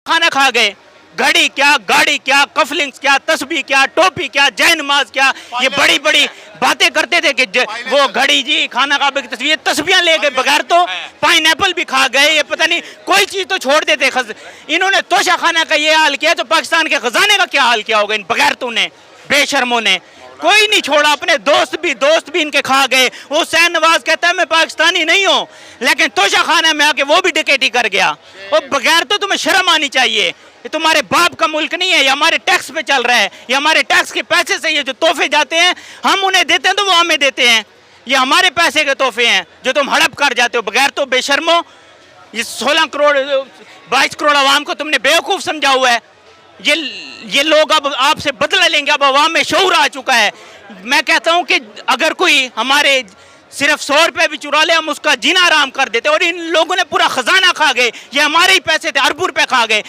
खाना खा गए। घड़ी क्या, गाड़ी क्या, कफलिंग्स क्या, तस्बीह क्या, टोपी क्या, जय नमाज क्या, ये बड़ी बड़ी बातें करते थे कि वो घड़ी जी, खाना काबे की तस्वीर, तस्बीहें ले गए बगैर, तो पाइनएप्पल भी खा गए, ये पता नहीं कोई चीज तो छोड़ देते। इन्होंने तोशा खाना का ये हाल किया, तो पाकिस्तान के खजाने का क्या हाल किया होगा इन बगैर तूने बेशर्मों ने। कोई नहीं छोड़ा, अपने दोस्त भी इनके खा गए। वो हुसैन नवाज कहता है मैं पाकिस्तानी नहीं हूँ, लेकिन तोशा खाना में आके वो भी डकैती कर गया। और बगैर तो तुम्हें शर्म आनी चाहिए। ये तुम्हारे बाप का मुल्क नहीं है, ये हमारे टैक्स पे चल रहा है, ये हमारे टैक्स के पैसे से ये जो तोहफे जाते हैं हम उन्हें देते हैं तो वो हमें देते हैं। ये हमारे पैसे के तोहफे हैं जो तुम हड़प कर जाते हो बगैर तो बेशर्मो। ये 16 करोड़ 22 करोड़ आवाम को तुमने बेवकूफ़ समझा हुआ है। ये लोग अब आपसे बदला लेंगे, अब आवाम में शऊर आ चुका है। मैं कहता हूं कि अगर कोई हमारे सिर्फ 100 रुपए भी चुरा ले, हम उसका जीना आराम कर देते। और इन लोगों ने पूरा खजाना खा गए, ये हमारे ही पैसे थे, अरबों रुपए खा गए।